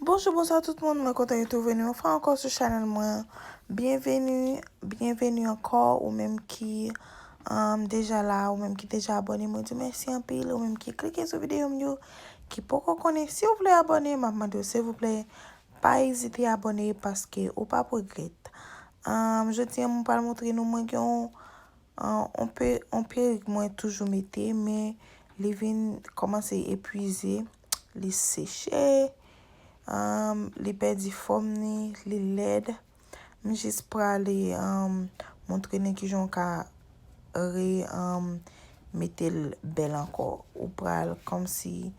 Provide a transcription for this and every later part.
Bonjour, bonsoir tout le monde, moi content de venir enfin encore sur channel moi. Bienvenue encore ou même qui déjà là ou même qui déjà abonné, moi dis merci un peu ou même qui cliquez sur vidéo mieux qui peut connaître si vous voulez abonner, maman s'il vous plaît, pas hésiter à abonner parce que ou pas regret. Je tiens à pas montrer nous moi on peut moi toujours mettre mais les vins commence à épuiser, les sécher. Les perdi forme ni les LED mais juste pour aller montrer qui j'ont ka mettre belle encore ou pour aller comme si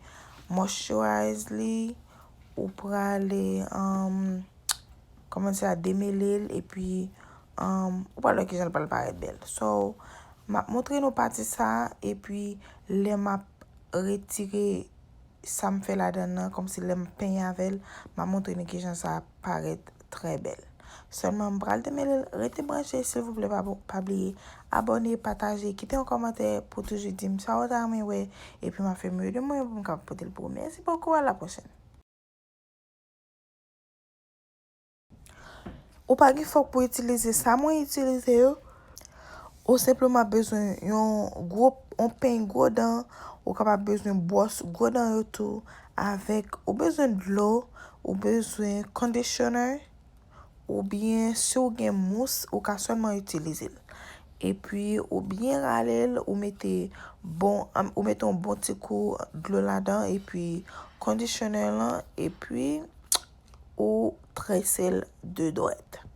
moisturize li ou pour aller commencer à démêler et puis ou pas que j'en parle paraître belle so m'a montrer nous partie ça et puis les m'a retirer ça me fait la donne comme si les peint avec m'a montré que ça paraît très belle seulement bral de mêler restez branché s'il vous plaît pas oublier abonner partager quitter un commentaire pour toujours dire ça ouais et puis m'a fait mieux de moi pour me porter le pour merci beaucoup à la prochaine ou pas qu'il faut pour utiliser ça moi utiliser ou simplement besoin on peint gros dent ou capable besoin brosse gros dent tout avec ou besoin de l'eau ou besoin conditioner ou bien si ou gen mousse ou ka seulement utiliser et puis ou bien râler ou mettez ou mettez un bon petit coup de l'eau là-dedans et puis conditioner là et puis ou tresser de droite.